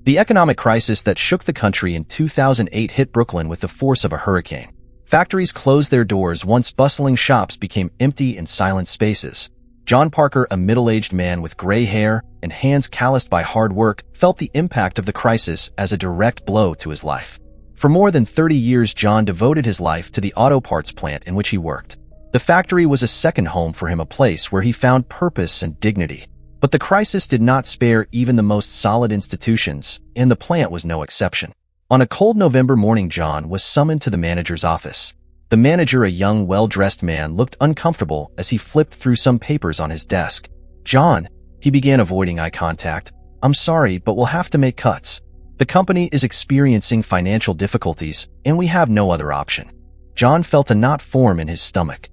The economic crisis that shook the country in 2008 hit Brooklyn with the force of a hurricane. Factories closed their doors, once bustling shops became empty and silent spaces. John Parker, a middle-aged man with gray hair and hands calloused by hard work, felt the impact of the crisis as a direct blow to his life. For more than 30 years, John devoted his life to the auto parts plant in which he worked. The factory was a second home for him, a place where he found purpose and dignity. But the crisis did not spare even the most solid institutions, and the plant was no exception. On a cold November morning, John was summoned to the manager's office. The manager, a young, well-dressed man, looked uncomfortable as he flipped through some papers on his desk. "John," he began, avoiding eye contact, "I'm sorry, but we'll have to make cuts. The company is experiencing financial difficulties, and we have no other option." John felt a knot form in his stomach.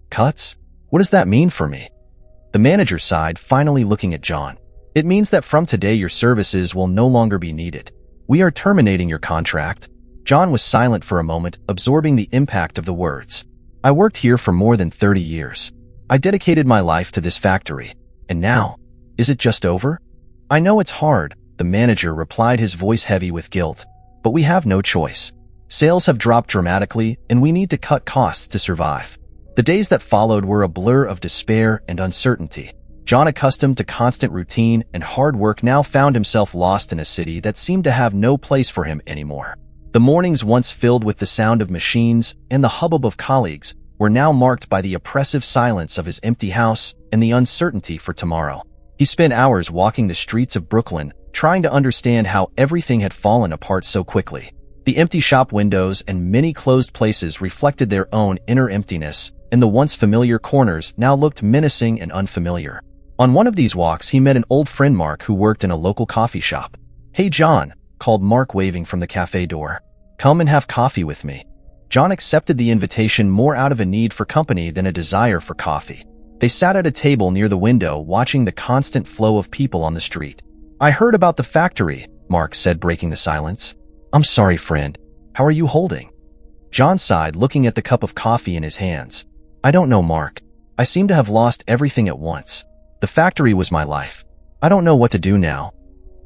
"Cuts? What does that mean for me?" The manager sighed, finally looking at John. "It means that from today your services will no longer be needed. We are terminating your contract." John was silent for a moment, absorbing the impact of the words. "I worked here for more than 30 years. I dedicated my life to this factory. And now, is it just over?" "I know it's hard," the manager replied, his voice heavy with guilt. "But we have no choice. Sales have dropped dramatically, and we need to cut costs to survive." The days that followed were a blur of despair and uncertainty. John, accustomed to constant routine and hard work, now found himself lost in a city that seemed to have no place for him anymore. The mornings, once filled with the sound of machines and the hubbub of colleagues, were now marked by the oppressive silence of his empty house and the uncertainty for tomorrow. He spent hours walking the streets of Brooklyn, trying to understand how everything had fallen apart so quickly. The empty shop windows and many closed places reflected their own inner emptiness, and the once familiar corners now looked menacing and unfamiliar. On one of these walks, he met an old friend, Mark, who worked in a local coffee shop. "Hey, John," called Mark, waving from the cafe door. "Come and have coffee with me." John accepted the invitation more out of a need for company than a desire for coffee. They sat at a table near the window, watching the constant flow of people on the street. "I heard about the factory," Mark said, breaking the silence. "I'm sorry, friend. How are you holding?" John sighed, looking at the cup of coffee in his hands. "I don't know, Mark. I seem to have lost everything at once. The factory was my life. I don't know what to do now."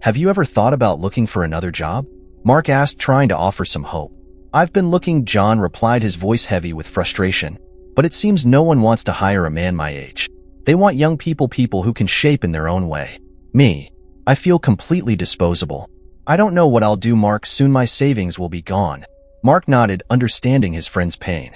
"Have you ever thought about looking for another job?" Mark asked, trying to offer some hope. "I've been looking," John replied, his voice heavy with frustration. "But it seems no one wants to hire a man my age. They want young people who can shape in their own way. Me, I feel completely disposable. I don't know what I'll do, Mark. Soon my savings will be gone." Mark nodded, understanding his friend's pain.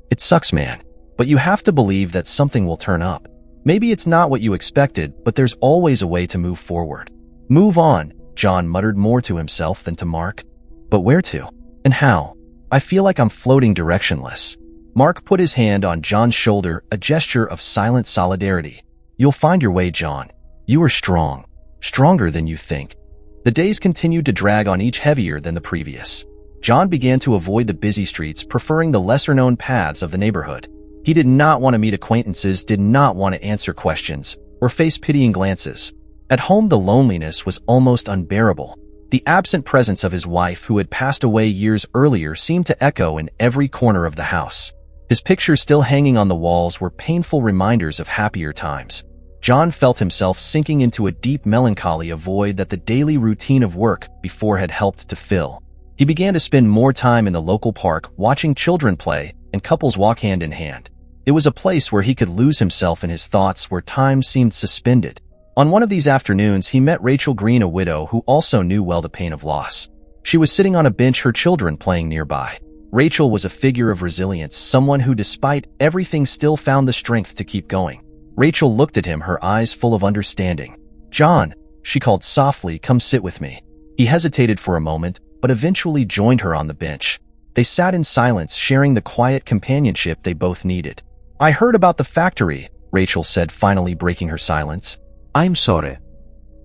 "It sucks, man. But you have to believe that something will turn up. Maybe it's not what you expected, but there's always a way to move forward." "Move on," John muttered, more to himself than to Mark. "But where to? And how? I feel like I'm floating directionless." Mark put his hand on John's shoulder, a gesture of silent solidarity. "You'll find your way, John. You are strong. Stronger than you think." The days continued to drag on, each heavier than the previous. John began to avoid the busy streets, preferring the lesser-known paths of the neighborhood. He did not want to meet acquaintances, did not want to answer questions, or face pitying glances. At home, the loneliness was almost unbearable. The absent presence of his wife, who had passed away years earlier, seemed to echo in every corner of the house. His pictures, still hanging on the walls, were painful reminders of happier times. John felt himself sinking into a deep melancholy, a void that the daily routine of work before had helped to fill. He began to spend more time in the local park, watching children play and couples walk hand in hand. It was a place where he could lose himself in his thoughts, where time seemed suspended. On one of these afternoons, he met Rachel Green, a widow who also knew well the pain of loss. She was sitting on a bench, her children playing nearby. Rachel was a figure of resilience, someone who, despite everything, still found the strength to keep going. Rachel looked at him, her eyes full of understanding. "John," she called softly, "come sit with me." He hesitated for a moment, but eventually joined her on the bench. They sat in silence, sharing the quiet companionship they both needed. "I heard about the factory," Rachel said, finally breaking her silence. "I'm sorry."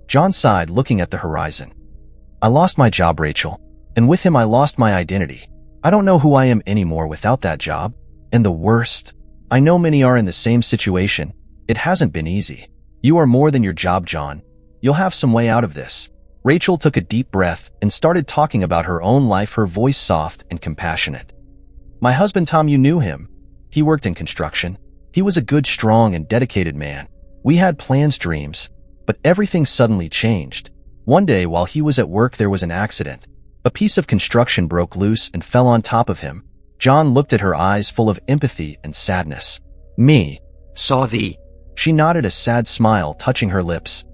John sighed, looking at the horizon. "I lost my job, Rachel, and with him I lost my identity. I don't know who I am anymore without that job. And the worst, I know many are in the same situation. It hasn't been easy. You are more than your job, John. You'll have some way out of this." Rachel took a deep breath and started talking about her own life, her voice soft and compassionate. "My husband Tom, you knew him. He worked in construction. He was a good, strong, and dedicated man. We had plans, dreams, but everything suddenly changed. One day, while he was at work, there was an accident. A piece of construction broke loose and fell on top of him. John looked at her, eyes full of empathy and sadness. "Me. Saw thee." She nodded, a sad smile touching her lips.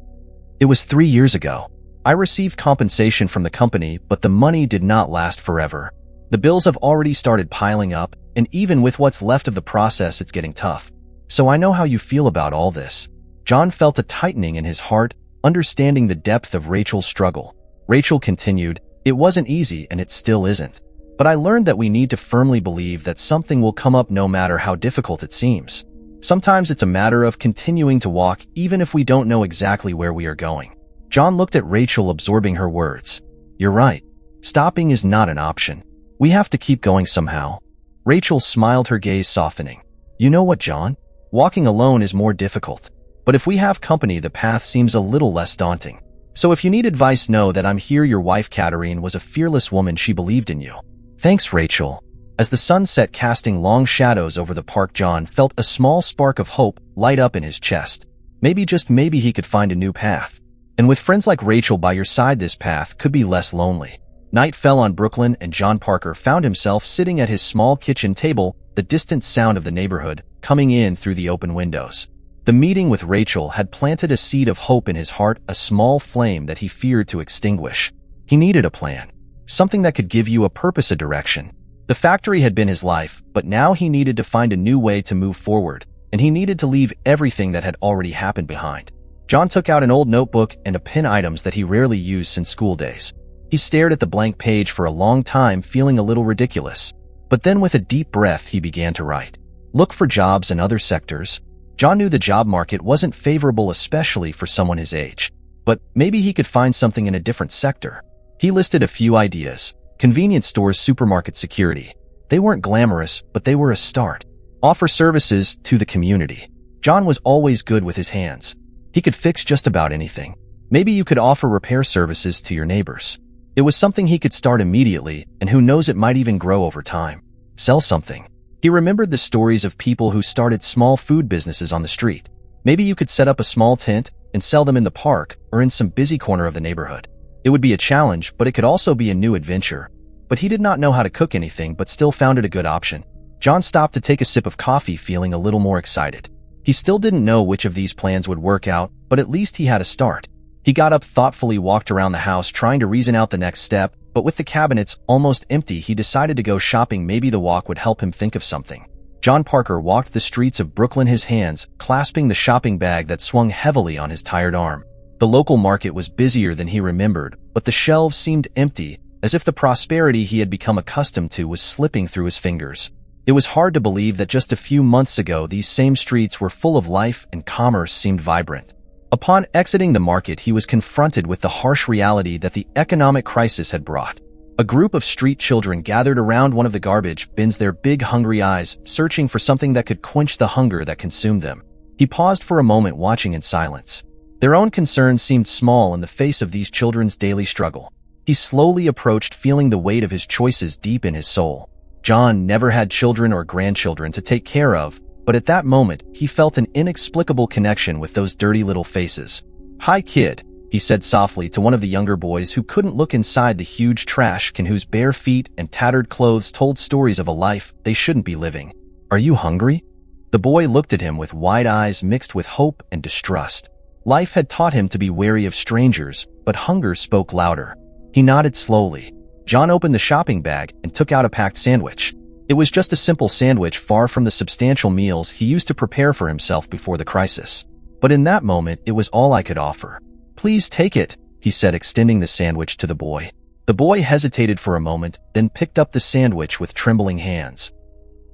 "It was 3 years ago. I received compensation from the company, but the money did not last forever. The bills have already started piling up, and even with what's left of the process, it's getting tough. So I know how you feel about all this." John felt a tightening in his heart, understanding the depth of Rachel's struggle. Rachel continued, "It wasn't easy, and it still isn't. But I learned that we need to firmly believe that something will come up no matter how difficult it seems. Sometimes it's a matter of continuing to walk even if we don't know exactly where we are going." John looked at Rachel, absorbing her words. "You're right. Stopping is not an option. We have to keep going somehow." Rachel smiled, her gaze softening. "You know what, John? Walking alone is more difficult. But if we have company, the path seems a little less daunting. So if you need advice, know that I'm here." Your wife, Katerine, was a fearless woman. She believed in you. "Thanks, Rachel." As the sun set, casting long shadows over the park, John felt a small spark of hope light up in his chest. Maybe, just maybe, he could find a new path. And with friends like Rachel by your side, this path could be less lonely. Night fell on Brooklyn, and John Parker found himself sitting at his small kitchen table, the distant sound of the neighborhood coming in through the open windows. The meeting with Rachel had planted a seed of hope in his heart, a small flame that he feared to extinguish. He needed a plan, something that could give you a purpose, a direction. The factory had been his life, but now he needed to find a new way to move forward, and he needed to leave everything that had already happened behind. John took out an old notebook and a pen, items that he rarely used since school days. He stared at the blank page for a long time, feeling a little ridiculous. But then, with a deep breath, he began to write. Look for jobs in other sectors. John knew the job market wasn't favorable, especially for someone his age. But maybe he could find something in a different sector. He listed a few ideas. Convenience stores, supermarket, security. They weren't glamorous, but they were a start. Offer services to the community. John was always good with his hands. He could fix just about anything. Maybe you could offer repair services to your neighbors. It was something he could start immediately, and who knows, it might even grow over time. Sell something. He remembered the stories of people who started small food businesses on the street. Maybe you could set up a small tent and sell them in the park or in some busy corner of the neighborhood. It would be a challenge, but it could also be a new adventure. But he did not know how to cook anything, but still found it a good option. John stopped to take a sip of coffee, feeling a little more excited. He still didn't know which of these plans would work out, but at least he had a start. He got up thoughtfully, walked around the house, trying to reason out the next step, but with the cabinets almost empty, he decided to go shopping. Maybe the walk would help him think of something. John Parker walked the streets of Brooklyn, his hands clasping the shopping bag that swung heavily on his tired arm. The local market was busier than he remembered, but the shelves seemed empty, as if the prosperity he had become accustomed to was slipping through his fingers. It was hard to believe that just a few months ago these same streets were full of life and commerce seemed vibrant. Upon exiting the market, he was confronted with the harsh reality that the economic crisis had brought. A group of street children gathered around one of the garbage bins, their big hungry eyes searching for something that could quench the hunger that consumed them. He paused for a moment, watching in silence. Their own concerns seemed small in the face of these children's daily struggle. He slowly approached, feeling the weight of his choices deep in his soul. John never had children or grandchildren to take care of, but at that moment, he felt an inexplicable connection with those dirty little faces. "Hi, kid," he said softly to one of the younger boys who couldn't look inside the huge trash can, whose bare feet and tattered clothes told stories of a life they shouldn't be living. "Are you hungry?" The boy looked at him with wide eyes mixed with hope and distrust. Life had taught him to be wary of strangers, but hunger spoke louder. He nodded slowly. John opened the shopping bag and took out a packed sandwich. It was just a simple sandwich, far from the substantial meals he used to prepare for himself before the crisis. But in that moment, it was all I could offer. "Please take it," he said, extending the sandwich to the boy. The boy hesitated for a moment, then picked up the sandwich with trembling hands.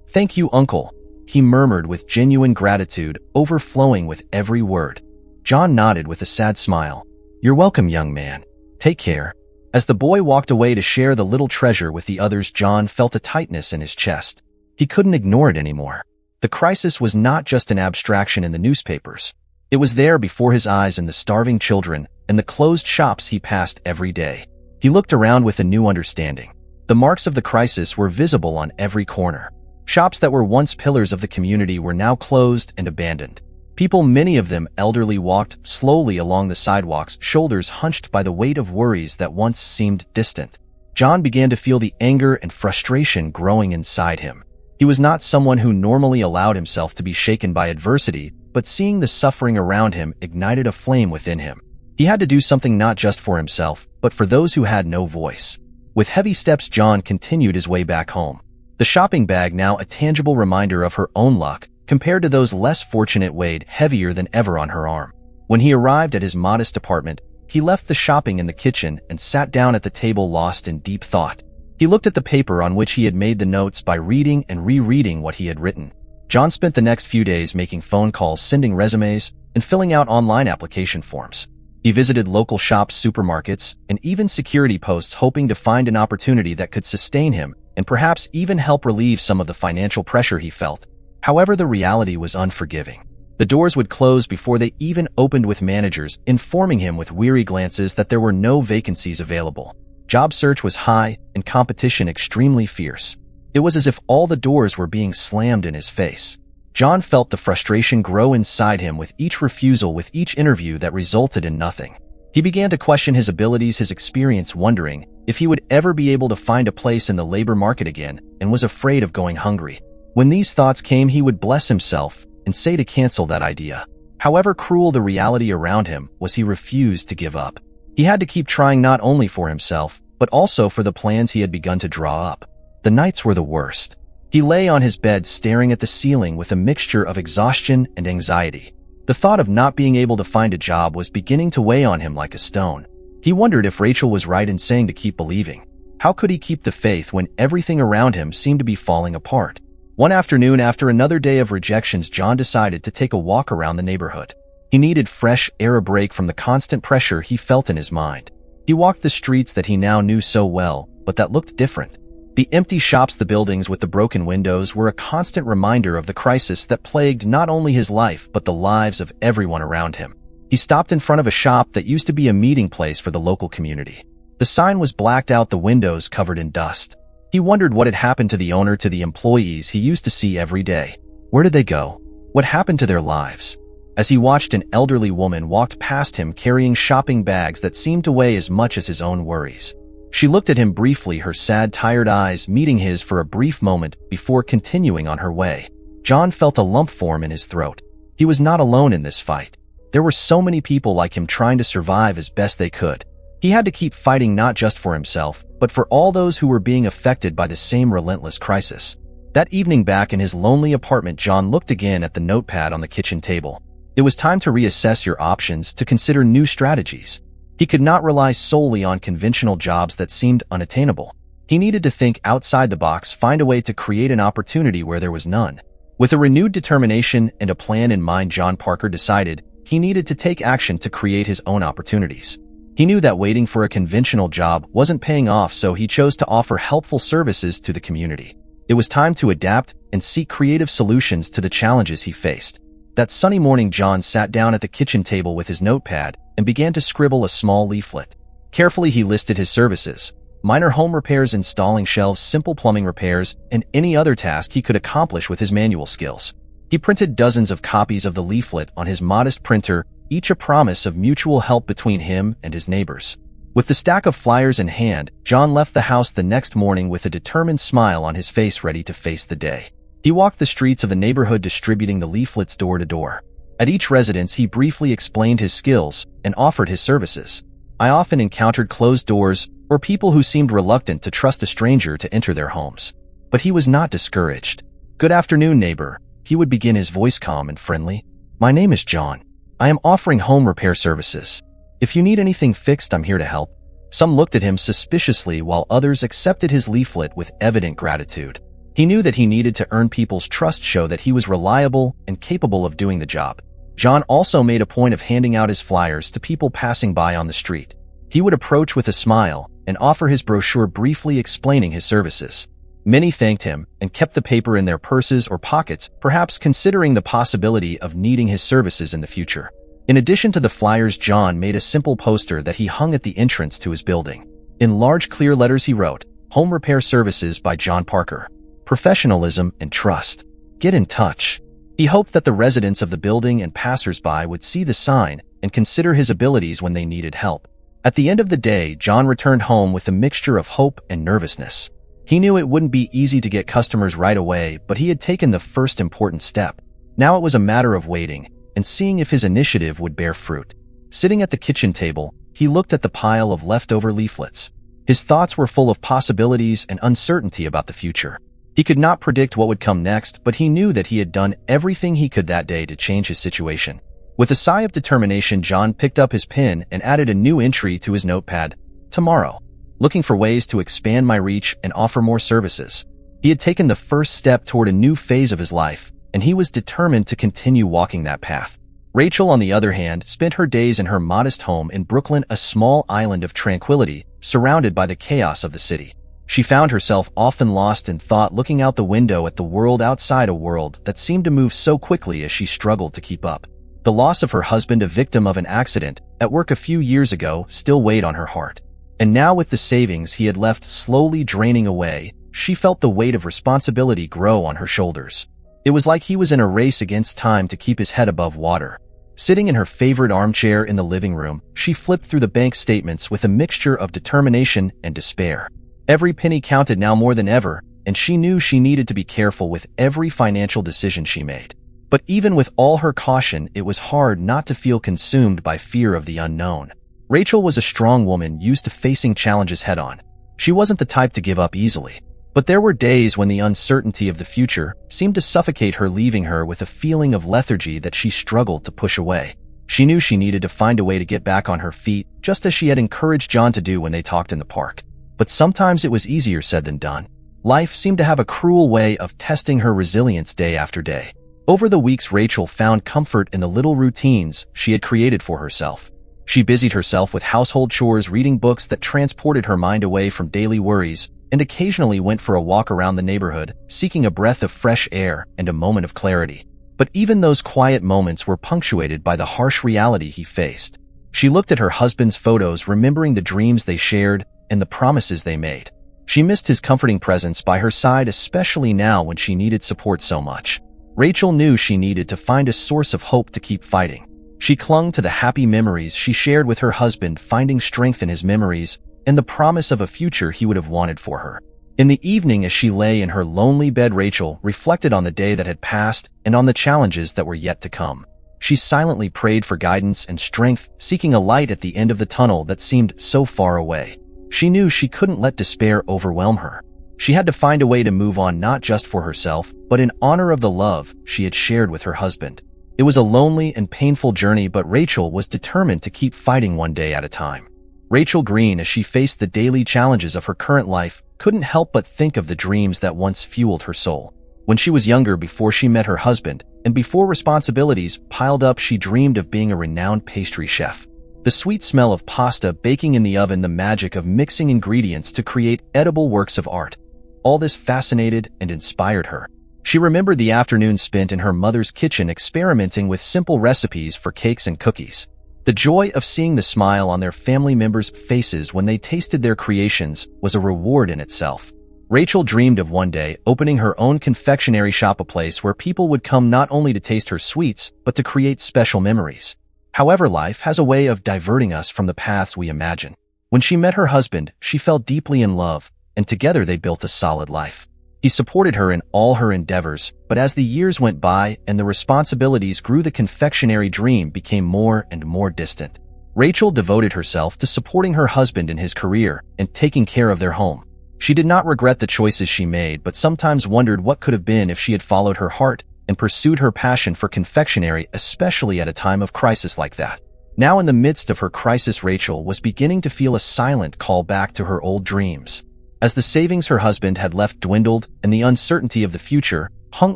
"Thank you, Uncle," he murmured with genuine gratitude, overflowing with every word. John nodded with a sad smile. "You're welcome, young man. Take care." As the boy walked away to share the little treasure with the others, John felt a tightness in his chest. He couldn't ignore it anymore. The crisis was not just an abstraction in the newspapers. It was there before his eyes, in the starving children and the closed shops he passed every day. He looked around with a new understanding. The marks of the crisis were visible on every corner. Shops that were once pillars of the community were now closed and abandoned. People, many of them elderly, walked slowly along the sidewalks, shoulders hunched by the weight of worries that once seemed distant. John began to feel the anger and frustration growing inside him. He was not someone who normally allowed himself to be shaken by adversity, but seeing the suffering around him ignited a flame within him. He had to do something not just for himself, but for those who had no voice. With heavy steps, John continued his way back home. The shopping bag, now a tangible reminder of her own luck, compared to those less fortunate, weighed heavier than ever on her arm. When he arrived at his modest apartment, he left the shopping in the kitchen and sat down at the table, lost in deep thought. He looked at the paper on which he had made the notes, by reading and rereading what he had written. John spent the next few days making phone calls, sending resumes, and filling out online application forms. He visited local shops, supermarkets, and even security posts, hoping to find an opportunity that could sustain him and perhaps even help relieve some of the financial pressure he felt. However, the reality was unforgiving. The doors would close before they even opened, with managers informing him with weary glances that there were no vacancies available. Job search was high and competition extremely fierce. It was as if all the doors were being slammed in his face. John felt the frustration grow inside him with each refusal, with each interview that resulted in nothing. He began to question his abilities, his experience, wondering if he would ever be able to find a place in the labor market again, and was afraid of going hungry. When these thoughts came, he would bless himself and say to cancel that idea. However cruel the reality around him was, he refused to give up. He had to keep trying, not only for himself, but also for the plans he had begun to draw up. The nights were the worst. He lay on his bed, staring at the ceiling with a mixture of exhaustion and anxiety. The thought of not being able to find a job was beginning to weigh on him like a stone. He wondered if Rachel was right in saying to keep believing. How could he keep the faith when everything around him seemed to be falling apart? One afternoon, after another day of rejections, John decided to take a walk around the neighborhood. He needed fresh air, a break from the constant pressure he felt in his mind. He walked the streets that he now knew so well, but that looked different. The empty shops, the buildings with the broken windows, were a constant reminder of the crisis that plagued not only his life but the lives of everyone around him. He stopped in front of a shop that used to be a meeting place for the local community. The sign was blacked out, the windows covered in dust. He wondered what had happened to the owner, to the employees he used to see every day. Where did they go? What happened to their lives? As he watched, an elderly woman walked past him carrying shopping bags that seemed to weigh as much as his own worries. She looked at him briefly, her sad, tired eyes meeting his for a brief moment before continuing on her way. John felt a lump form in his throat. He was not alone in this fight. There were so many people like him trying to survive as best they could. He had to keep fighting, not just for himself, but for all those who were being affected by the same relentless crisis. That evening, back in his lonely apartment, John looked again at the notepad on the kitchen table. It was time to reassess your options, to consider new strategies. He could not rely solely on conventional jobs that seemed unattainable. He needed to think outside the box, find a way to create an opportunity where there was none. With a renewed determination and a plan in mind, John Parker decided he needed to take action to create his own opportunities. He knew that waiting for a conventional job wasn't paying off, so he chose to offer helpful services to the community. It was time to adapt and seek creative solutions to the challenges he faced. That sunny morning, John sat down at the kitchen table with his notepad and began to scribble a small leaflet. Carefully, he listed his services: minor home repairs, installing shelves, simple plumbing repairs, and any other task he could accomplish with his manual skills. He printed dozens of copies of the leaflet on his modest printer, each a promise of mutual help between him and his neighbors. With the stack of flyers in hand, John left the house the next morning with a determined smile on his face, ready to face the day. He walked the streets of the neighborhood, distributing the leaflets door to door. At each residence, he briefly explained his skills and offered his services. I often encountered closed doors or people who seemed reluctant to trust a stranger to enter their homes. But he was not discouraged. "Good afternoon, neighbor," he would begin, his voice calm and friendly. "My name is John. I am offering home repair services. If you need anything fixed, I'm here to help." Some looked at him suspiciously, while others accepted his leaflet with evident gratitude. He knew that he needed to earn people's trust, show that he was reliable and capable of doing the job. John also made a point of handing out his flyers to people passing by on the street. He would approach with a smile and offer his brochure, briefly explaining his services. Many thanked him and kept the paper in their purses or pockets, perhaps considering the possibility of needing his services in the future. In addition to the flyers, John made a simple poster that he hung at the entrance to his building. In large, clear letters, he wrote, "Home Repair Services by John Parker. Professionalism and trust. Get in touch." He hoped that the residents of the building and passers-by would see the sign and consider his abilities when they needed help. At the end of the day, John returned home with a mixture of hope and nervousness. He knew it wouldn't be easy to get customers right away, but he had taken the first important step. Now it was a matter of waiting and seeing if his initiative would bear fruit. Sitting at the kitchen table, he looked at the pile of leftover leaflets. His thoughts were full of possibilities and uncertainty about the future. He could not predict what would come next, but he knew that he had done everything he could that day to change his situation. With a sigh of determination, John picked up his pen and added a new entry to his notepad: tomorrow. Looking for ways to expand my reach and offer more services. He had taken the first step toward a new phase of his life, and he was determined to continue walking that path. Rachel, on the other hand, spent her days in her modest home in Brooklyn, a small island of tranquility, surrounded by the chaos of the city. She found herself often lost in thought, looking out the window at the world outside, a world that seemed to move so quickly as she struggled to keep up. The loss of her husband, a victim of an accident at work a few years ago, still weighed on her heart. And now, with the savings he had left slowly draining away, she felt the weight of responsibility grow on her shoulders. It was like he was in a race against time to keep his head above water. Sitting in her favorite armchair in the living room, she flipped through the bank statements with a mixture of determination and despair. Every penny counted now more than ever, and she knew she needed to be careful with every financial decision she made. But even with all her caution, it was hard not to feel consumed by fear of the unknown. Rachel was a strong woman used to facing challenges head-on. She wasn't the type to give up easily. But there were days when the uncertainty of the future seemed to suffocate her, leaving her with a feeling of lethargy that she struggled to push away. She knew she needed to find a way to get back on her feet, just as she had encouraged John to do when they talked in the park. But sometimes it was easier said than done. Life seemed to have a cruel way of testing her resilience day after day. Over the weeks, Rachel found comfort in the little routines she had created for herself. She busied herself with household chores, reading books that transported her mind away from daily worries, and occasionally went for a walk around the neighborhood, seeking a breath of fresh air and a moment of clarity. But even those quiet moments were punctuated by the harsh reality he faced. She looked at her husband's photos, remembering the dreams they shared and the promises they made. She missed his comforting presence by her side, especially now when she needed support so much. Rachel knew she needed to find a source of hope to keep fighting. She clung to the happy memories she shared with her husband, finding strength in his memories and the promise of a future he would have wanted for her. In the evening, as she lay in her lonely bed, Rachel reflected on the day that had passed and on the challenges that were yet to come. She silently prayed for guidance and strength, seeking a light at the end of the tunnel that seemed so far away. She knew she couldn't let despair overwhelm her. She had to find a way to move on, not just for herself, but in honor of the love she had shared with her husband. It was a lonely and painful journey, but Rachel was determined to keep fighting one day at a time. Rachel Green, as she faced the daily challenges of her current life, couldn't help but think of the dreams that once fueled her soul. When she was younger, before she met her husband, and before responsibilities piled up, she dreamed of being a renowned pastry chef. The sweet smell of pasta baking in the oven, the magic of mixing ingredients to create edible works of art. All this fascinated and inspired her. She remembered the afternoons spent in her mother's kitchen experimenting with simple recipes for cakes and cookies. The joy of seeing the smile on their family members' faces when they tasted their creations was a reward in itself. Rachel dreamed of one day opening her own confectionery shop, a place where people would come not only to taste her sweets, but to create special memories. However, life has a way of diverting us from the paths we imagine. When she met her husband, she fell deeply in love, and together they built a solid life. He supported her in all her endeavors, but as the years went by and the responsibilities grew, the confectionery dream became more and more distant. Rachel devoted herself to supporting her husband in his career and taking care of their home. She did not regret the choices she made, but sometimes wondered what could have been if she had followed her heart and pursued her passion for confectionery, especially at a time of crisis like that. Now, in the midst of her crisis, Rachel was beginning to feel a silent call back to her old dreams. As the savings her husband had left dwindled and the uncertainty of the future hung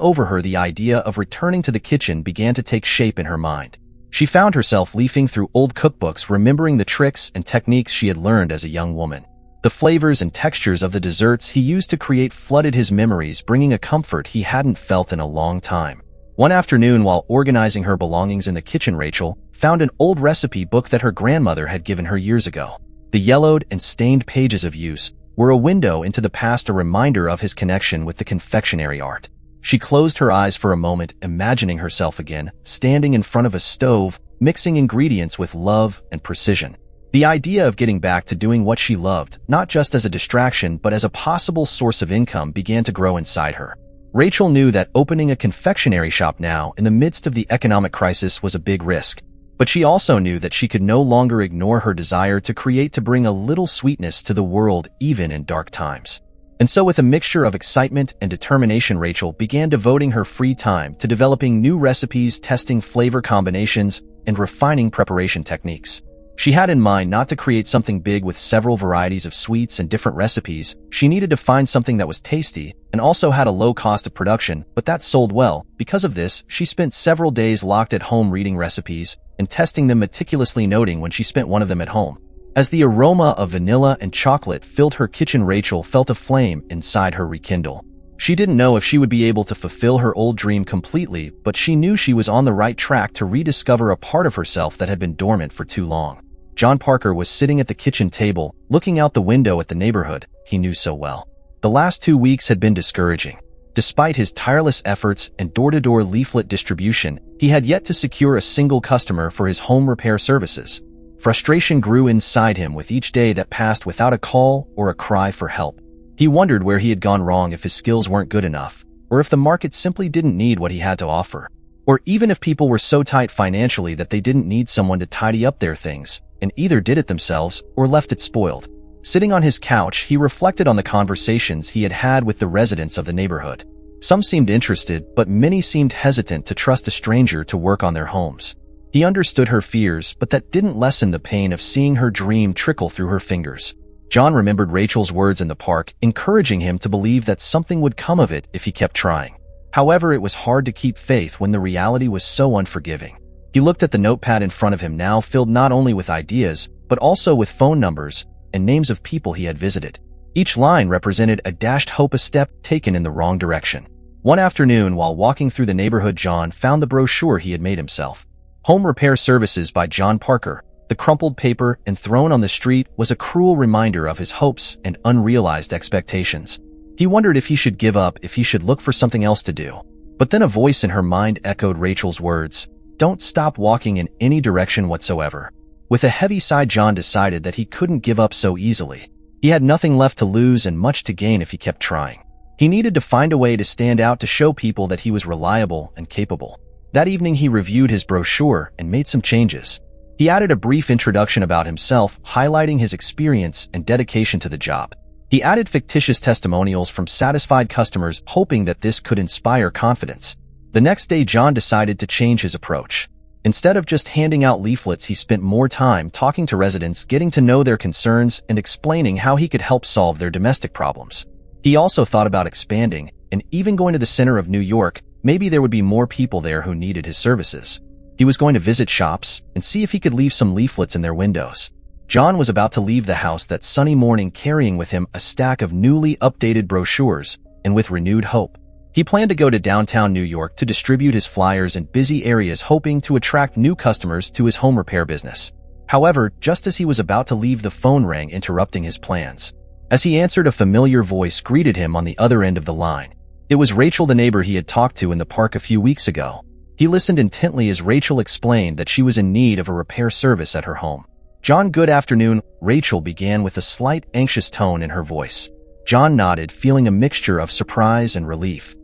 over her, the idea of returning to the kitchen began to take shape in her mind. She found herself leafing through old cookbooks, remembering the tricks and techniques she had learned as a young woman. The flavors and textures of the desserts he used to create flooded his memories, bringing a comfort he hadn't felt in a long time. One afternoon, while organizing her belongings in the kitchen, Rachel found an old recipe book that her grandmother had given her years ago. The yellowed and stained pages of use were a window into the past, a reminder of his connection with the confectionery art. She closed her eyes for a moment, imagining herself again, standing in front of a stove, mixing ingredients with love and precision. The idea of getting back to doing what she loved, not just as a distraction but as a possible source of income, began to grow inside her. Rachel knew that opening a confectionery shop now, in the midst of the economic crisis, was a big risk. But she also knew that she could no longer ignore her desire to bring a little sweetness to the world even in dark times. And so, with a mixture of excitement and determination, Rachel began devoting her free time to developing new recipes, testing flavor combinations, and refining preparation techniques. She had in mind not to create something big with several varieties of sweets and different recipes. She needed to find something that was tasty and also had a low cost of production, but that sold well. Because of this, she spent several days locked at home reading recipes and testing them, meticulously noting when she spent one of them at home. As the aroma of vanilla and chocolate filled her kitchen, Rachel felt a flame inside her rekindle. She didn't know if she would be able to fulfill her old dream completely, but she knew she was on the right track to rediscover a part of herself that had been dormant for too long. John Parker was sitting at the kitchen table, looking out the window at the neighborhood he knew so well. The last 2 weeks had been discouraging. Despite his tireless efforts and door-to-door leaflet distribution, he had yet to secure a single customer for his home repair services. Frustration grew inside him with each day that passed without a call or a cry for help. He wondered where he had gone wrong, if his skills weren't good enough, or if the market simply didn't need what he had to offer, or even if people were so tight financially that they didn't need someone to tidy up their things, and either did it themselves or left it spoiled. Sitting on his couch, he reflected on the conversations he had had with the residents of the neighborhood. Some seemed interested, but many seemed hesitant to trust a stranger to work on their homes. He understood her fears, but that didn't lessen the pain of seeing her dream trickle through her fingers. John remembered Rachel's words in the park, encouraging him to believe that something would come of it if he kept trying. However, it was hard to keep faith when the reality was so unforgiving. He looked at the notepad in front of him, now filled not only with ideas, but also with phone numbers and names of people he had visited. Each line represented a dashed hope, a step taken in the wrong direction. One afternoon, while walking through the neighborhood, John found the brochure he had made himself. Home Repair Services by John Parker. The crumpled paper and thrown on the street was a cruel reminder of his hopes and unrealized expectations. He wondered if he should give up, if he should look for something else to do. But then a voice in her mind echoed Rachel's words, "Don't stop walking in any direction whatsoever." With a heavy sigh, John decided that he couldn't give up so easily. He had nothing left to lose and much to gain if he kept trying. He needed to find a way to stand out, to show people that he was reliable and capable. That evening, he reviewed his brochure and made some changes. He added a brief introduction about himself, highlighting his experience and dedication to the job. He added fictitious testimonials from satisfied customers, hoping that this could inspire confidence. The next day, John decided to change his approach. Instead of just handing out leaflets, he spent more time talking to residents, getting to know their concerns and explaining how he could help solve their domestic problems. He also thought about expanding and even going to the center of New York. Maybe there would be more people there who needed his services. He was going to visit shops and see if he could leave some leaflets in their windows. John was about to leave the house that sunny morning, carrying with him a stack of newly updated brochures, and with renewed hope. He planned to go to downtown New York to distribute his flyers in busy areas, hoping to attract new customers to his home repair business. However, just as he was about to leave, the phone rang, interrupting his plans. As he answered, a familiar voice greeted him on the other end of the line. It was Rachel, the neighbor he had talked to in the park a few weeks ago. He listened intently as Rachel explained that she was in need of a repair service at her home. "John, good afternoon," Rachel began with a slight anxious tone in her voice. John nodded, feeling a mixture of surprise and relief.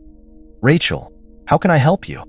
"Rachel, how can I help you?"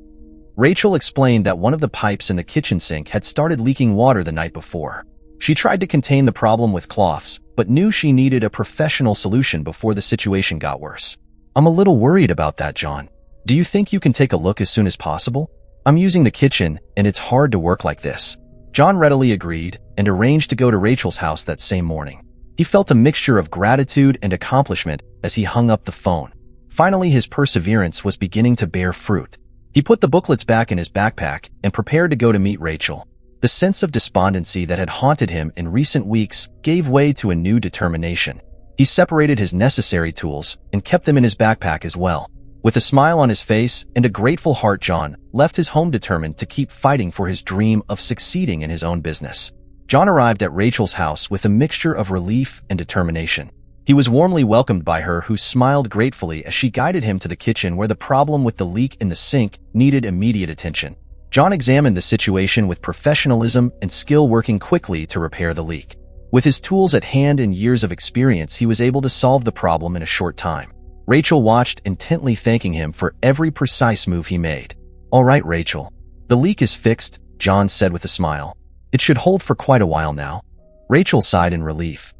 Rachel explained that one of the pipes in the kitchen sink had started leaking water the night before. She tried to contain the problem with cloths, but knew she needed a professional solution before the situation got worse. "I'm a little worried about that, John. Do you think you can take a look as soon as possible? I'm using the kitchen, and it's hard to work like this." John readily agreed and arranged to go to Rachel's house that same morning. He felt a mixture of gratitude and accomplishment as he hung up the phone. Finally, his perseverance was beginning to bear fruit. He put the booklets back in his backpack and prepared to go to meet Rachel. The sense of despondency that had haunted him in recent weeks gave way to a new determination. He separated his necessary tools and kept them in his backpack as well. With a smile on his face and a grateful heart, John left his home determined to keep fighting for his dream of succeeding in his own business. John arrived at Rachel's house with a mixture of relief and determination. He was warmly welcomed by her, who smiled gratefully as she guided him to the kitchen where the problem with the leak in the sink needed immediate attention. John examined the situation with professionalism and skill, working quickly to repair the leak. With his tools at hand and years of experience, he was able to solve the problem in a short time. Rachel watched intently, thanking him for every precise move he made. "All right, Rachel. The leak is fixed," John said with a smile. "It should hold for quite a while now." Rachel sighed in relief.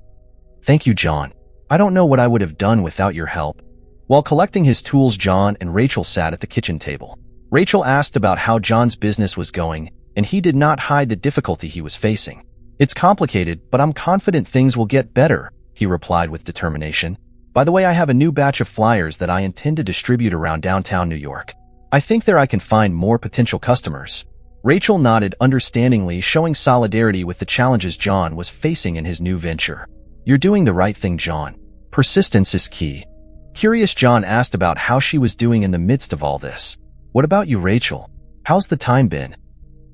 "Thank you, John. I don't know what I would have done without your help." While collecting his tools, John and Rachel sat at the kitchen table. Rachel asked about how John's business was going, and he did not hide the difficulty he was facing. "It's complicated, but I'm confident things will get better," he replied with determination. "By the way, I have a new batch of flyers that I intend to distribute around downtown New York. I think there I can find more potential customers." Rachel nodded understandingly, showing solidarity with the challenges John was facing in his new venture. "You're doing the right thing, John. Persistence is key." Curious, John asked about how she was doing in the midst of all this. "What about you, Rachel? How's the time been?"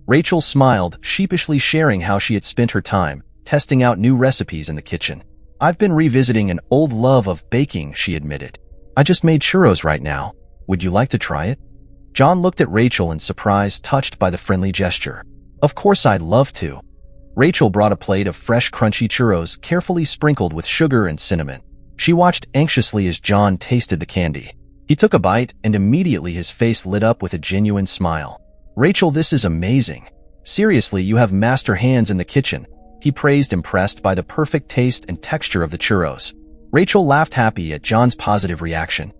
Rachel smiled, sheepishly sharing how she had spent her time testing out new recipes in the kitchen. "I've been revisiting an old love of baking," she admitted. "I just made churros right now. Would you like to try it?" John looked at Rachel in surprise, touched by the friendly gesture. "Of course, I'd love to." Rachel brought a plate of fresh, crunchy churros, carefully sprinkled with sugar and cinnamon. She watched anxiously as John tasted the candy. He took a bite, and immediately his face lit up with a genuine smile. "Rachel, this is amazing. Seriously, you have master hands in the kitchen," he praised, impressed by the perfect taste and texture of the churros. Rachel laughed, happy at John's positive reaction.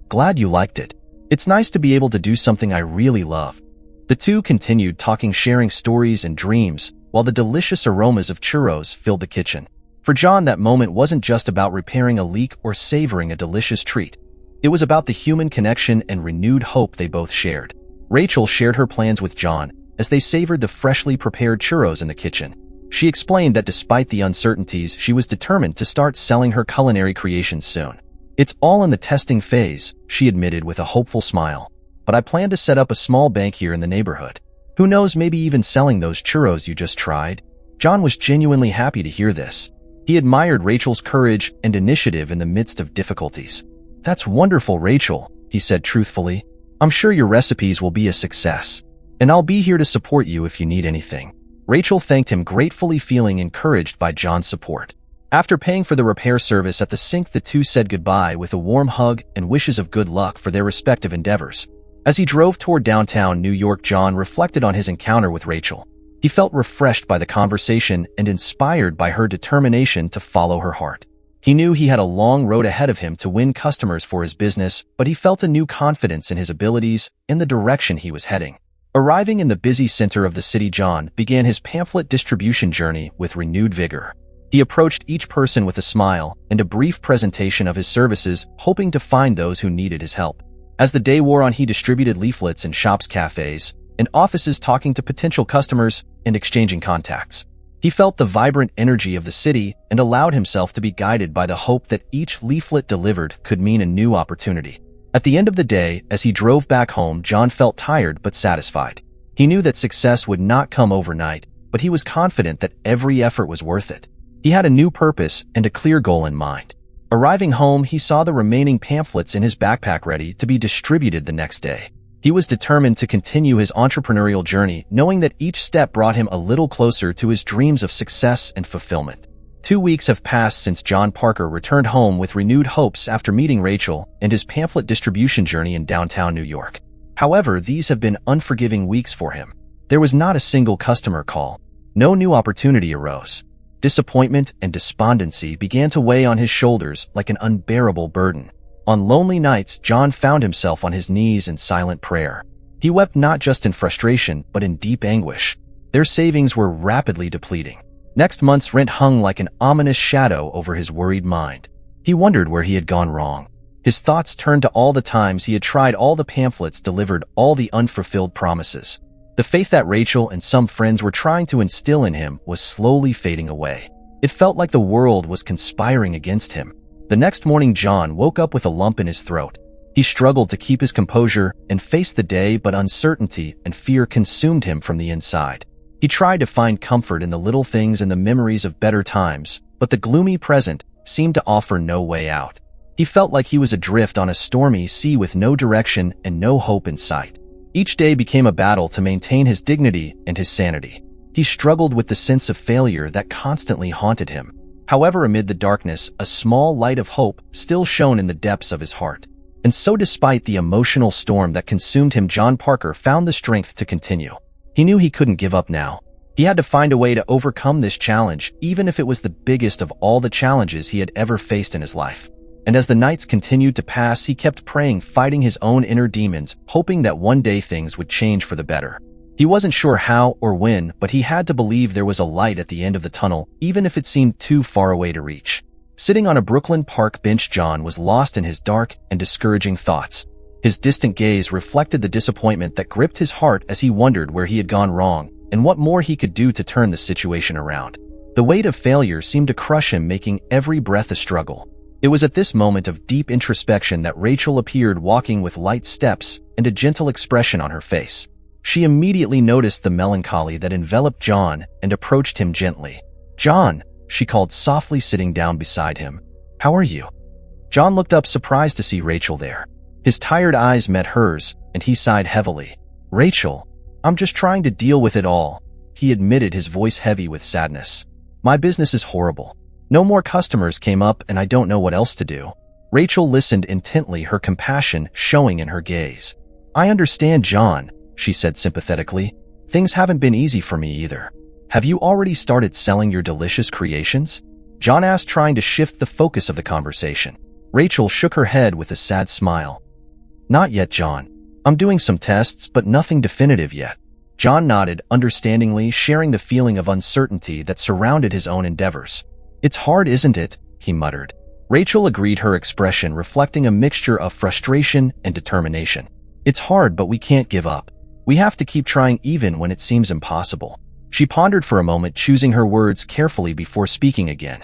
"Glad you liked it. It's nice to be able to do something I really love." The two continued talking, sharing stories and dreams, while the delicious aromas of churros filled the kitchen. For John, that moment wasn't just about repairing a leak or savoring a delicious treat. It was about the human connection and renewed hope they both shared. Rachel shared her plans with John as they savored the freshly prepared churros in the kitchen. She explained that despite the uncertainties, she was determined to start selling her culinary creations soon. "It's all in the testing phase," she admitted with a hopeful smile. "But I plan to set up a small bank here in the neighborhood. Who knows, maybe even selling those churros you just tried." John was genuinely happy to hear this. He admired Rachel's courage and initiative in the midst of difficulties. "That's wonderful, Rachel," he said truthfully. "I'm sure your recipes will be a success, and I'll be here to support you if you need anything." Rachel thanked him gratefully, feeling encouraged by John's support. After paying for the repair service at the sink, the two said goodbye with a warm hug and wishes of good luck for their respective endeavors. As he drove toward downtown New York, John reflected on his encounter with Rachel. He felt refreshed by the conversation and inspired by her determination to follow her heart. He knew he had a long road ahead of him to win customers for his business, but he felt a new confidence in his abilities and the direction he was heading. Arriving in the busy center of the city, John began his pamphlet distribution journey with renewed vigor. He approached each person with a smile and a brief presentation of his services, hoping to find those who needed his help. As the day wore on, he distributed leaflets in shops, cafes, and offices, talking to potential customers and exchanging contacts. He felt the vibrant energy of the city and allowed himself to be guided by the hope that each leaflet delivered could mean a new opportunity. At the end of the day, as he drove back home, John felt tired but satisfied. He knew that success would not come overnight, but he was confident that every effort was worth it. He had a new purpose and a clear goal in mind. Arriving home, he saw the remaining pamphlets in his backpack ready to be distributed the next day. He was determined to continue his entrepreneurial journey, knowing that each step brought him a little closer to his dreams of success and fulfillment. 2 weeks have passed since John Parker returned home with renewed hopes after meeting Rachel and his pamphlet distribution journey in downtown New York. However, these have been unforgiving weeks for him. There was not a single customer call. No new opportunity arose. Disappointment and despondency began to weigh on his shoulders like an unbearable burden. On lonely nights, John found himself on his knees in silent prayer. He wept not just in frustration, but in deep anguish. Their savings were rapidly depleting. Next month's rent hung like an ominous shadow over his worried mind. He wondered where he had gone wrong. His thoughts turned to all the times he had tried all the pamphlets, delivered all the unfulfilled promises. The faith that Rachel and some friends were trying to instill in him was slowly fading away. It felt like the world was conspiring against him. The next morning, John woke up with a lump in his throat. He struggled to keep his composure and face the day, but uncertainty and fear consumed him from the inside. He tried to find comfort in the little things and the memories of better times, but the gloomy present seemed to offer no way out. He felt like he was adrift on a stormy sea with no direction and no hope in sight. Each day became a battle to maintain his dignity and his sanity. He struggled with the sense of failure that constantly haunted him. However, amid the darkness, a small light of hope still shone in the depths of his heart. And so despite the emotional storm that consumed him, John Parker found the strength to continue. He knew he couldn't give up now. He had to find a way to overcome this challenge, even if it was the biggest of all the challenges he had ever faced in his life. And as the nights continued to pass, he kept praying, fighting his own inner demons, hoping that one day things would change for the better. He wasn't sure how or when, but he had to believe there was a light at the end of the tunnel, even if it seemed too far away to reach. Sitting on a Brooklyn Park bench, John was lost in his dark and discouraging thoughts. His distant gaze reflected the disappointment that gripped his heart as he wondered where he had gone wrong and what more he could do to turn the situation around. The weight of failure seemed to crush him, making every breath a struggle. It was at this moment of deep introspection that Rachel appeared, walking with light steps and a gentle expression on her face. She immediately noticed the melancholy that enveloped John and approached him gently. "John," she called softly, sitting down beside him. "How are you?" John looked up, surprised to see Rachel there. His tired eyes met hers, and he sighed heavily. "Rachel, I'm just trying to deal with it all," he admitted, his voice heavy with sadness. "My business is horrible. No more customers came up, and I don't know what else to do." Rachel listened intently, her compassion showing in her gaze. "I understand, John," she said sympathetically. "Things haven't been easy for me either. Have you already started selling your delicious creations?" John asked, trying to shift the focus of the conversation. Rachel shook her head with a sad smile. "Not yet, John. I'm doing some tests, but nothing definitive yet." John nodded understandingly, sharing the feeling of uncertainty that surrounded his own endeavors. "It's hard, isn't it?" he muttered. Rachel agreed, her expression reflecting a mixture of frustration and determination. "It's hard, but we can't give up. We have to keep trying even when it seems impossible." She pondered for a moment, choosing her words carefully before speaking again.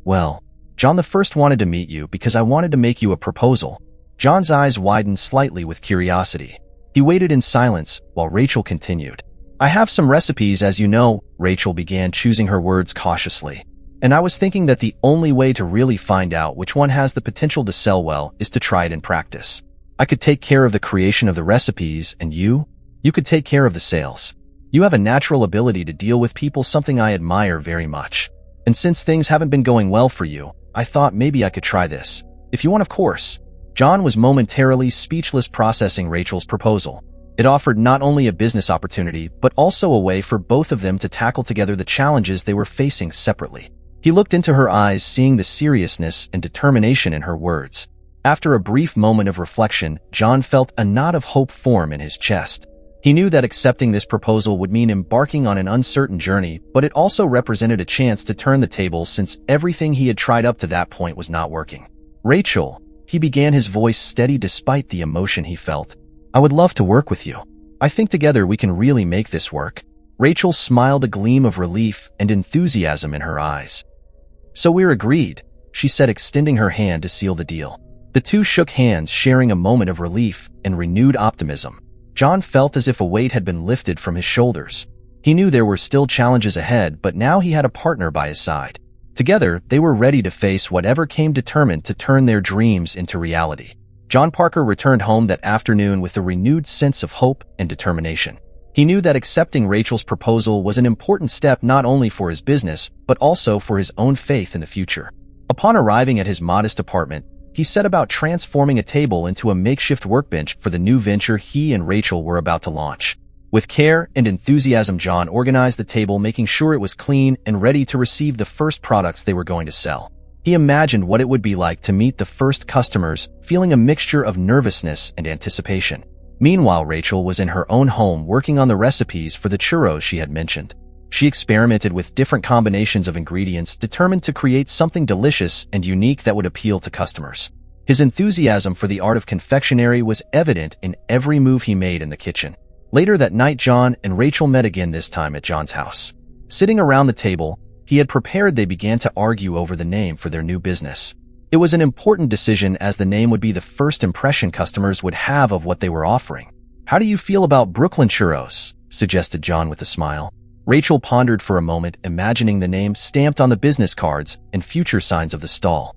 "Well, John, the first wanted to meet you because I wanted to make you a proposal." John's eyes widened slightly with curiosity. He waited in silence while Rachel continued. "I have some recipes, as you know," Rachel began, choosing her words cautiously. "And I was thinking that the only way to really find out which one has the potential to sell well is to try it in practice. I could take care of the creation of the recipes, and you could take care of the sales. You have a natural ability to deal with people, something I admire very much. And since things haven't been going well for you, I thought maybe I could try this. If you want, of course." John was momentarily speechless, processing Rachel's proposal. It offered not only a business opportunity, but also a way for both of them to tackle together the challenges they were facing separately. He looked into her eyes, seeing the seriousness and determination in her words. After a brief moment of reflection, John felt a knot of hope form in his chest. He knew that accepting this proposal would mean embarking on an uncertain journey, but it also represented a chance to turn the tables, since everything he had tried up to that point was not working. "Rachel," he began, his voice steady despite the emotion he felt, "I would love to work with you. I think together we can really make this work." Rachel smiled, a gleam of relief and enthusiasm in her eyes. "So we're agreed," she said, extending her hand to seal the deal. The two shook hands, sharing a moment of relief and renewed optimism. John felt as if a weight had been lifted from his shoulders. He knew there were still challenges ahead, but now he had a partner by his side. Together, they were ready to face whatever came, determined to turn their dreams into reality. John Parker returned home that afternoon with a renewed sense of hope and determination. He knew that accepting Rachel's proposal was an important step, not only for his business, but also for his own faith in the future. Upon arriving at his modest apartment, he set about transforming a table into a makeshift workbench for the new venture he and Rachel were about to launch. With care and enthusiasm, John organized the table, making sure it was clean and ready to receive the first products they were going to sell. He imagined what it would be like to meet the first customers, feeling a mixture of nervousness and anticipation. Meanwhile, Rachel was in her own home working on the recipes for the churros she had mentioned. She experimented with different combinations of ingredients, determined to create something delicious and unique that would appeal to customers. His enthusiasm for the art of confectionery was evident in every move he made in the kitchen. Later that night, John and Rachel met again, this time at John's house. Sitting around the table he had prepared, they began to argue over the name for their new business. It was an important decision, as the name would be the first impression customers would have of what they were offering. "How do you feel about Brooklyn Churros?" suggested John with a smile. Rachel pondered for a moment, imagining the name stamped on the business cards and future signs of the stall.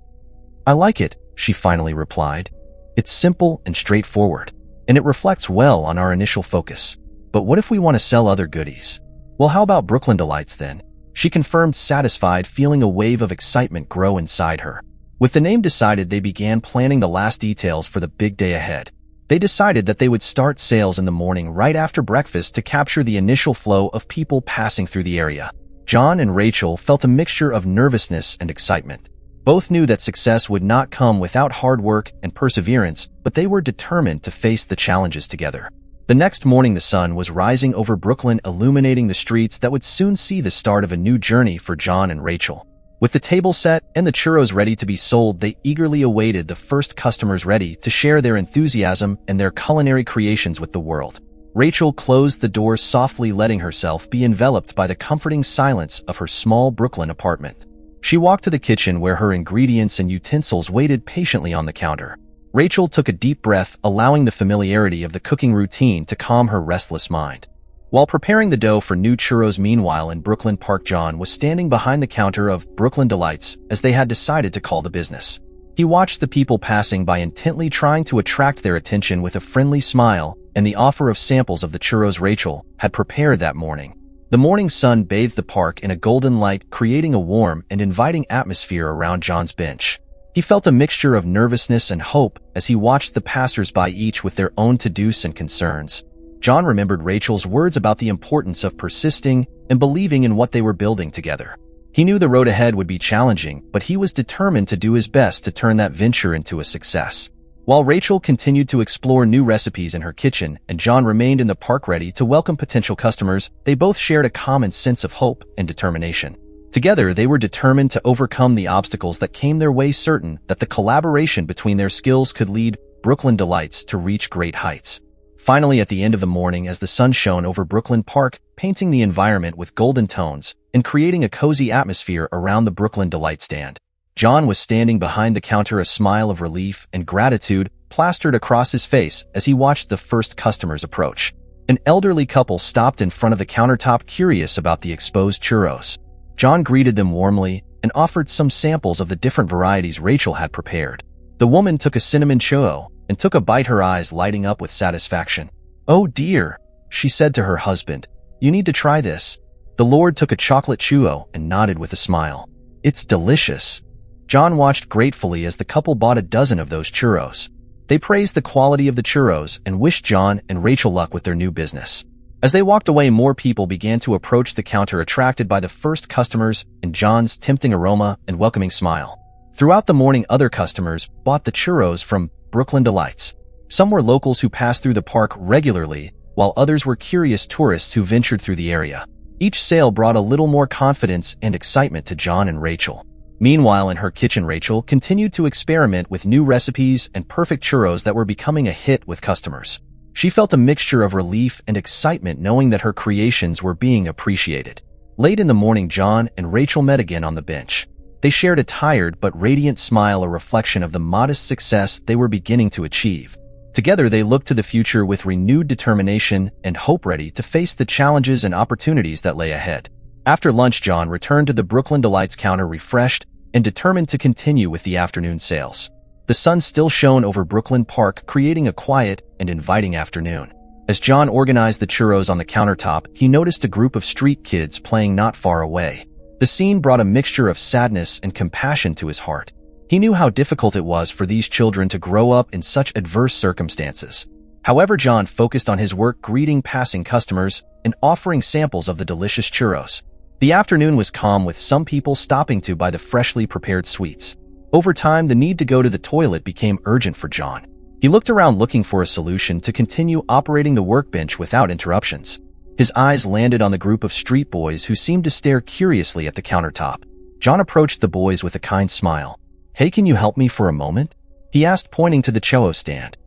"I like it," she finally replied. "It's simple and straightforward, and it reflects well on our initial focus. But what if we want to sell other goodies? Well, how about Brooklyn Delights then?" She confirmed, satisfied, feeling a wave of excitement grow inside her. With the name decided, they began planning the last details for the big day ahead. They decided that they would start sales in the morning right after breakfast to capture the initial flow of people passing through the area. John and Rachel felt a mixture of nervousness and excitement. Both knew that success would not come without hard work and perseverance, but they were determined to face the challenges together. The next morning, the sun was rising over Brooklyn, illuminating the streets that would soon see the start of a new journey for John and Rachel. With the table set and the churros ready to be sold, they eagerly awaited the first customers ready to share their enthusiasm and their culinary creations with the world. Rachel closed the door softly, letting herself be enveloped by the comforting silence of her small Brooklyn apartment. She walked to the kitchen where her ingredients and utensils waited patiently on the counter. Rachel took a deep breath, allowing the familiarity of the cooking routine to calm her restless mind. While preparing the dough for new churros, meanwhile in Brooklyn Park, John was standing behind the counter of Brooklyn Delights, as they had decided to call the business. He watched the people passing by intently, trying to attract their attention with a friendly smile and the offer of samples of the churros Rachel had prepared that morning. The morning sun bathed the park in a golden light, creating a warm and inviting atmosphere around John's bench. He felt a mixture of nervousness and hope as he watched the passers-by, each with their own to-dos and concerns. John remembered Rachel's words about the importance of persisting and believing in what they were building together. He knew the road ahead would be challenging, but he was determined to do his best to turn that venture into a success. While Rachel continued to explore new recipes in her kitchen and John remained in the park ready to welcome potential customers, they both shared a common sense of hope and determination. Together, they were determined to overcome the obstacles that came their way, certain that the collaboration between their skills could lead Brooklyn Delights to reach great heights. Finally, at the end of the morning, as the sun shone over Brooklyn Park, painting the environment with golden tones and creating a cozy atmosphere around the Brooklyn Delight stand, John was standing behind the counter, a smile of relief and gratitude plastered across his face as he watched the first customers approach. An elderly couple stopped in front of the countertop, curious about the exposed churros. John greeted them warmly and offered some samples of the different varieties Rachel had prepared. The woman took a cinnamon churro and took a bite, her eyes lighting up with satisfaction. "Oh dear," she said to her husband, "you need to try this." The Lord took a chocolate churro and nodded with a smile. "It's delicious." John watched gratefully as the couple bought a dozen of those churros. They praised the quality of the churros and wished John and Rachel luck with their new business. As they walked away, more people began to approach the counter, attracted by the first customers and John's tempting aroma and welcoming smile. Throughout the morning, other customers bought the churros from Brooklyn Delights. Some were locals who passed through the park regularly, while others were curious tourists who ventured through the area. Each sale brought a little more confidence and excitement to John and Rachel. Meanwhile, in her kitchen, Rachel continued to experiment with new recipes and perfect churros that were becoming a hit with customers. She felt a mixture of relief and excitement, knowing that her creations were being appreciated. Late in the morning, John and Rachel met again on the bench. They shared a tired but radiant smile, a reflection of the modest success they were beginning to achieve. Together, they looked to the future with renewed determination and hope, ready to face the challenges and opportunities that lay ahead. After lunch, John returned to the Brooklyn Delights counter, refreshed and determined to continue with the afternoon sales. The sun still shone over Brooklyn Park, creating a quiet and inviting afternoon. As John organized the churros on the countertop, he noticed a group of street kids playing not far away. The scene brought a mixture of sadness and compassion to his heart. He knew how difficult it was for these children to grow up in such adverse circumstances. However, John focused on his work, greeting passing customers and offering samples of the delicious churros. The afternoon was calm, with some people stopping to buy the freshly prepared sweets. Over time, the need to go to the toilet became urgent for John. He looked around, looking for a solution to continue operating the workbench without interruptions. His eyes landed on the group of street boys who seemed to stare curiously at the countertop. John approached the boys with a kind smile. "Hey, can you help me for a moment?" he asked, pointing to the churro stand.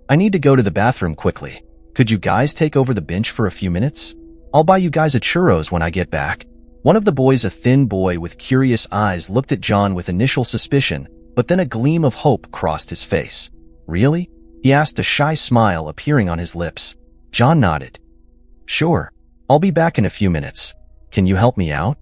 "I need to go to the bathroom quickly. Could you guys take over the bench for a few minutes? I'll buy you guys a churros when I get back." One of the boys, a thin boy with curious eyes, looked at John with initial suspicion, but then a gleam of hope crossed his face. "Really?" he asked, a shy smile appearing on his lips. John nodded. "Sure. I'll be back in a few minutes." Can you help me out?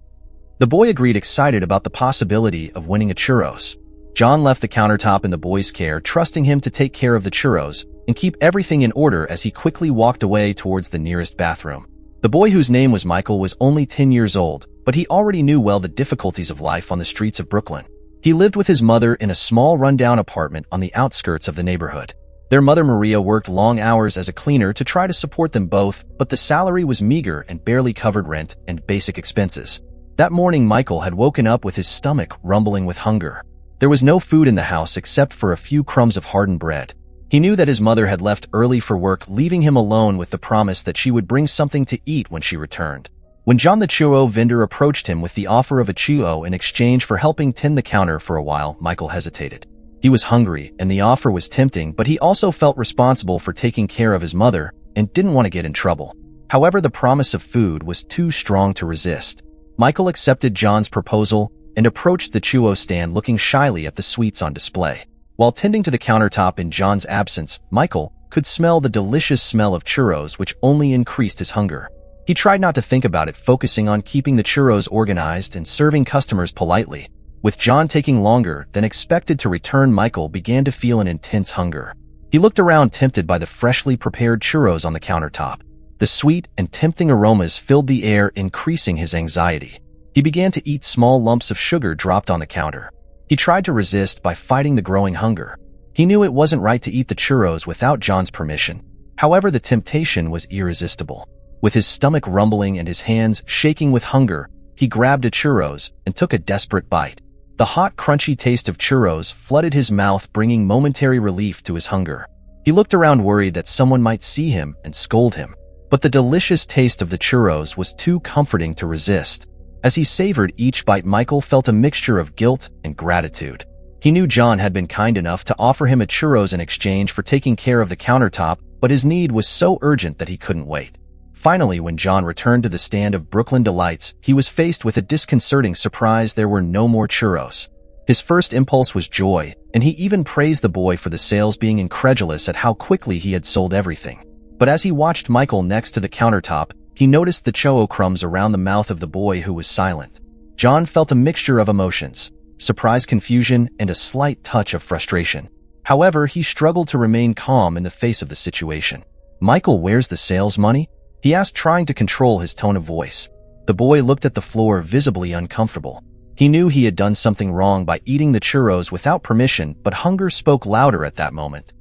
The boy agreed, excited about the possibility of winning a churros. John left the countertop in the boy's care, trusting him to take care of the churros and keep everything in order as he quickly walked away towards the nearest bathroom. The boy, whose name was Michael, was only 10 years old, but he already knew well the difficulties of life on the streets of Brooklyn. He lived with his mother in a small rundown apartment on the outskirts of the neighborhood. Their mother, Maria, worked long hours as a cleaner to try to support them both, but the salary was meager and barely covered rent and basic expenses. That morning, Michael had woken up with his stomach rumbling with hunger. There was no food in the house except for a few crumbs of hardened bread. He knew that his mother had left early for work, leaving him alone with the promise that she would bring something to eat when she returned. When John, the churro vendor, approached him with the offer of a churro in exchange for helping tend the counter for a while, Michael hesitated. He was hungry, and the offer was tempting, but he also felt responsible for taking care of his mother and didn't want to get in trouble. However, the promise of food was too strong to resist. Michael accepted John's proposal and approached the churro stand, looking shyly at the sweets on display. While tending to the countertop in John's absence, Michael could smell the delicious smell of churros, which only increased his hunger. He tried not to think about it, focusing on keeping the churros organized and serving customers politely. With John taking longer than expected to return, Michael began to feel an intense hunger. He looked around, tempted by the freshly prepared churros on the countertop. The sweet and tempting aromas filled the air, increasing his anxiety. He began to eat small lumps of sugar dropped on the counter. He tried to resist by fighting the growing hunger. He knew it wasn't right to eat the churros without John's permission. However, the temptation was irresistible. With his stomach rumbling and his hands shaking with hunger, he grabbed a churros and took a desperate bite. The hot, crunchy taste of churros flooded his mouth, bringing momentary relief to his hunger. He looked around, worried that someone might see him and scold him. But the delicious taste of the churros was too comforting to resist. As he savored each bite, Michael felt a mixture of guilt and gratitude. He knew John had been kind enough to offer him a churros in exchange for taking care of the countertop, but his need was so urgent that he couldn't wait. Finally, when John returned to the stand of Brooklyn Delights, he was faced with a disconcerting surprise. There were no more churros. His first impulse was joy, and he even praised the boy for the sales, being incredulous at how quickly he had sold everything. But as he watched Michael next to the countertop, he noticed the churro crumbs around the mouth of the boy, who was silent. John felt a mixture of emotions: surprise, confusion, and a slight touch of frustration. However, he struggled to remain calm in the face of the situation. "Michael, where's the sales money?" he asked, trying to control his tone of voice. The boy looked at the floor, visibly uncomfortable. He knew he had done something wrong by eating the churros without permission, but hunger spoke louder at that moment.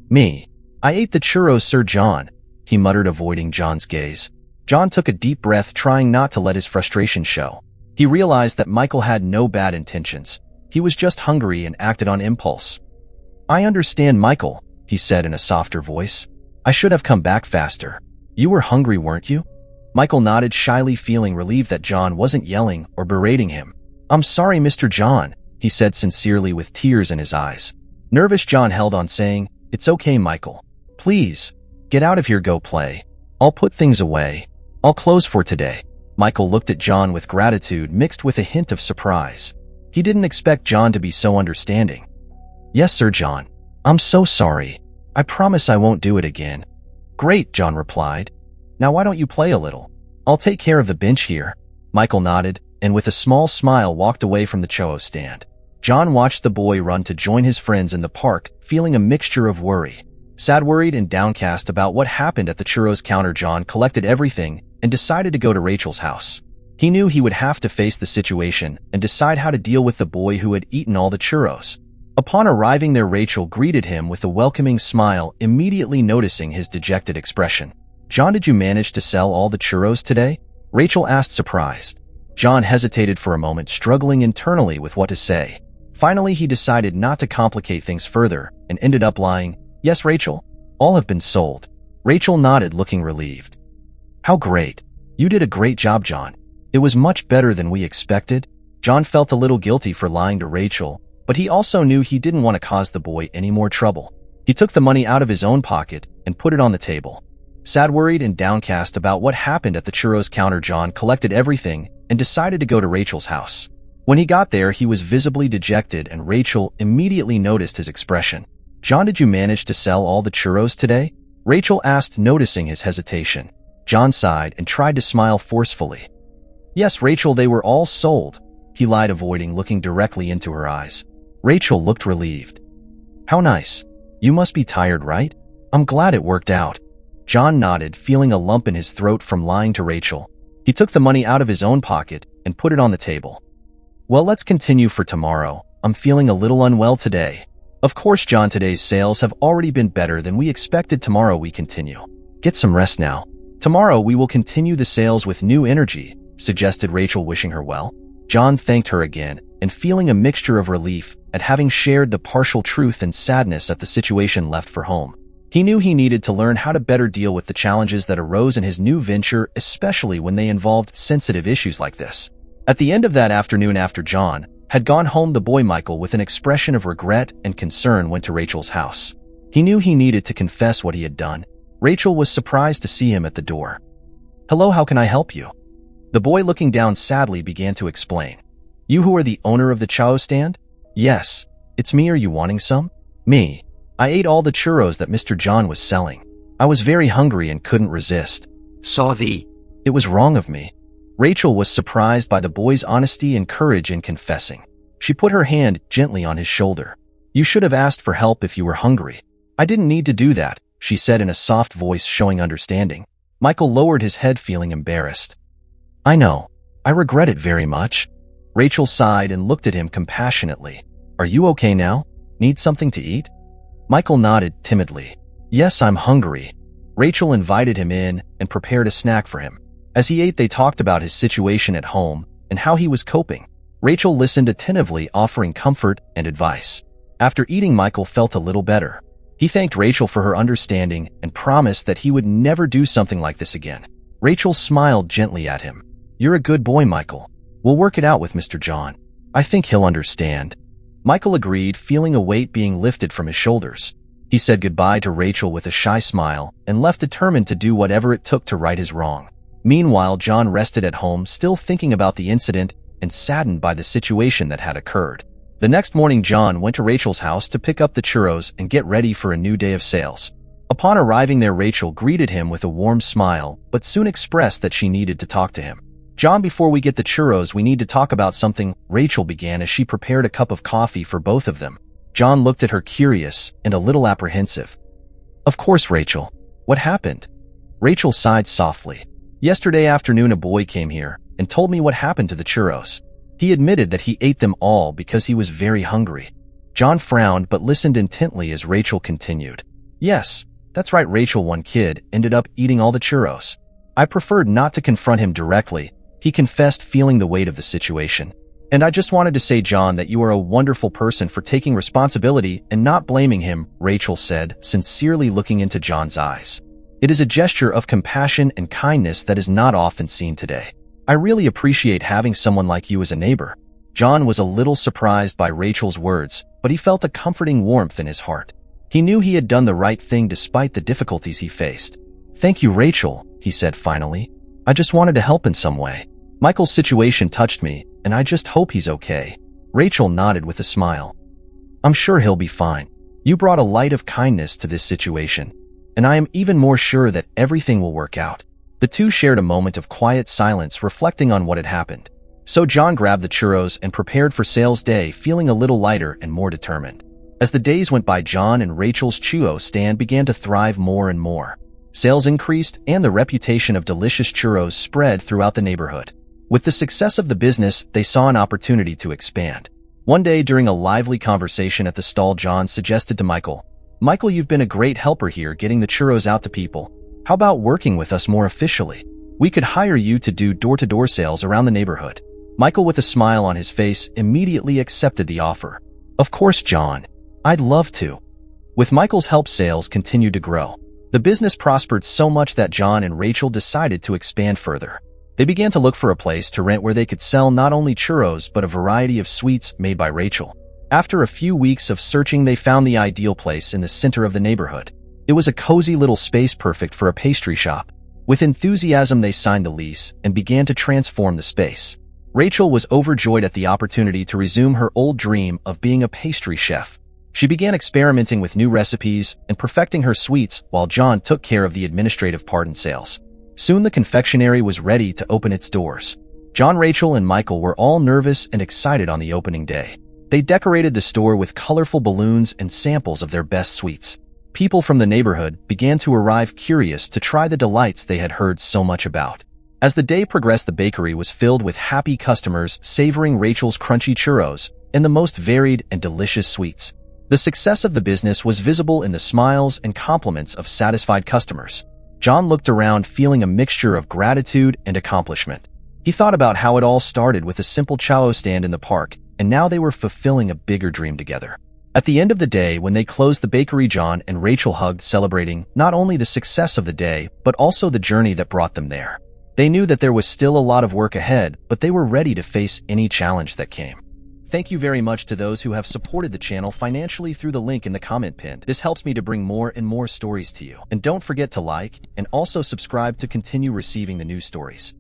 "Me. I ate the churros, Sir John," he muttered, avoiding John's gaze. John took a deep breath, trying not to let his frustration show. He realized that Michael had no bad intentions. He was just hungry and acted on impulse. "I understand, Michael," he said in a softer voice. "I should have come back faster. You were hungry, weren't you?" Michael nodded, shyly, feeling relieved that John wasn't yelling or berating him. "I'm sorry, Mr. John," he said sincerely, with tears in his eyes. Nervous, John held on, saying, "It's okay, Michael. Please, get out of here, go play. I'll put things away. I'll close for today." Michael looked at John with gratitude mixed with a hint of surprise. He didn't expect John to be so understanding. "Yes, Sir John. I'm so sorry. I promise I won't do it again." "Great," John replied. "Now why don't you play a little? I'll take care of the bench here." Michael nodded, and with a small smile walked away from the churro stand. John watched the boy run to join his friends in the park, feeling a mixture of worry. Sad, worried, and downcast about what happened at the churros counter, John collected everything and decided to go to Rachel's house. He knew he would have to face the situation and decide how to deal with the boy who had eaten all the churros. Upon arriving there, Rachel greeted him with a welcoming smile, immediately noticing his dejected expression. "John, did you manage to sell all the churros today?" Rachel asked, surprised. John hesitated for a moment, struggling internally with what to say. Finally, he decided not to complicate things further and ended up lying, "Yes, Rachel, all have been sold." Rachel nodded, looking relieved. "How great. You did a great job, John. It was much better than we expected." John felt a little guilty for lying to Rachel, but he also knew he didn't want to cause the boy any more trouble. He took the money out of his own pocket and put it on the table. Sad, worried, and downcast about what happened at the churros counter, John collected everything and decided to go to Rachel's house. When he got there, he was visibly dejected, and Rachel immediately noticed his expression. "John, did you manage to sell all the churros today?" Rachel asked, noticing his hesitation. John sighed and tried to smile forcefully. Yes, Rachel, they were all sold, he lied, avoiding looking directly into her eyes. Rachel looked relieved. How nice. You must be tired, right? I'm glad it worked out. John nodded, feeling a lump in his throat from lying to Rachel. He took the money out of his own pocket and put it on the table. Well, let's continue for tomorrow. I'm feeling a little unwell today. Of course, John, today's sales have already been better than we expected. Tomorrow we continue. Get some rest now. Tomorrow we will continue the sales with new energy, suggested Rachel, wishing her well. John thanked her again, and feeling a mixture of relief at having shared the partial truth and sadness at the situation, left for home. He knew he needed to learn how to better deal with the challenges that arose in his new venture, especially when they involved sensitive issues like this. At the end of that afternoon, after John had gone home, the boy Michael, with an expression of regret and concern, went to Rachel's house. He knew he needed to confess what he had done. Rachel was surprised to see him at the door. Hello, how can I help you? The boy, looking down sadly, began to explain. You who are the owner of the CHURROS stand? Yes, it's me. Are you wanting some? Me. I ate all the churros that Mr. John was selling. I was very hungry and couldn't resist. Sorry. It was wrong of me. Rachel was surprised by the boy's honesty and courage in confessing. She put her hand gently on his shoulder. You should have asked for help if you were hungry. I didn't need to do that, she said in a soft voice, showing understanding. Michael lowered his head, feeling embarrassed. I know. I regret it very much. Rachel sighed and looked at him compassionately. Are you okay now? Need something to eat? Michael nodded timidly. Yes, I'm hungry. Rachel invited him in and prepared a snack for him. As he ate, they talked about his situation at home and how he was coping. Rachel listened attentively, offering comfort and advice. After eating, Michael felt a little better. He thanked Rachel for her understanding and promised that he would never do something like this again. Rachel smiled gently at him. You're a good boy, Michael. We'll work it out with Mr. John. I think he'll understand. Michael agreed, feeling a weight being lifted from his shoulders. He said goodbye to Rachel with a shy smile and left, determined to do whatever it took to right his wrong. Meanwhile, John rested at home, still thinking about the incident and saddened by the situation that had occurred. The next morning, John went to Rachel's house to pick up the churros and get ready for a new day of sales. Upon arriving there, Rachel greeted him with a warm smile, but soon expressed that she needed to talk to him. John, before we get the churros, we need to talk about something, Rachel began as she prepared a cup of coffee for both of them. John looked at her, curious and a little apprehensive. Of course, Rachel. What happened? Rachel sighed softly. Yesterday afternoon, a boy came here and told me what happened to the churros. He admitted that he ate them all because he was very hungry. John frowned but listened intently as Rachel continued. Yes, that's right, Rachel. One kid ended up eating all the churros. I preferred not to confront him directly. He confessed, feeling the weight of the situation. And I just wanted to say, John, that you are a wonderful person for taking responsibility and not blaming him, Rachel said, sincerely looking into John's eyes. It is a gesture of compassion and kindness that is not often seen today. I really appreciate having someone like you as a neighbor. John was a little surprised by Rachel's words, but he felt a comforting warmth in his heart. He knew he had done the right thing despite the difficulties he faced. Thank you, Rachel, he said finally. I just wanted to help in some way. Michael's situation touched me, and I just hope he's okay. Rachel nodded with a smile. I'm sure he'll be fine. You brought a light of kindness to this situation, and I am even more sure that everything will work out. The two shared a moment of quiet silence, reflecting on what had happened. So John grabbed the churros and prepared for sales day, feeling a little lighter and more determined. As the days went by, John and Rachel's churro stand began to thrive more and more. Sales increased, and the reputation of delicious churros spread throughout the neighborhood. With the success of the business, they saw an opportunity to expand. One day, during a lively conversation at the stall, John suggested to Michael, Michael, you've been a great helper here getting the churros out to people. How about working with us more officially? We could hire you to do door-to-door sales around the neighborhood. Michael, with a smile on his face, immediately accepted the offer. Of course, John. I'd love to. With Michael's help, sales continued to grow. The business prospered so much that John and Rachel decided to expand further. They began to look for a place to rent where they could sell not only churros but a variety of sweets made by Rachel. After a few weeks of searching, they found the ideal place in the center of the neighborhood. It was a cozy little space perfect for a pastry shop. With enthusiasm, they signed the lease and began to transform the space. Rachel was overjoyed at the opportunity to resume her old dream of being a pastry chef. She began experimenting with new recipes and perfecting her sweets, while John took care of the administrative part and sales. Soon the confectionery was ready to open its doors. John, Rachel, and Michael were all nervous and excited on the opening day. They decorated the store with colorful balloons and samples of their best sweets. People from the neighborhood began to arrive curious to try the delights they had heard so much about. As the day progressed, the bakery was filled with happy customers savoring Rachel's crunchy churros and the most varied and delicious sweets. The success of the business was visible in the smiles and compliments of satisfied customers. John looked around feeling a mixture of gratitude and accomplishment. He thought about how it all started with a simple churro stand in the park, and now they were fulfilling a bigger dream together. At the end of the day, when they closed the bakery, John and Rachel hugged, celebrating not only the success of the day, but also the journey that brought them there. They knew that there was still a lot of work ahead, but they were ready to face any challenge that came. Thank you very much to those who have supported the channel financially through the link in the comment pinned. This helps me to bring more and more stories to you. And don't forget to like and also subscribe to continue receiving the new stories.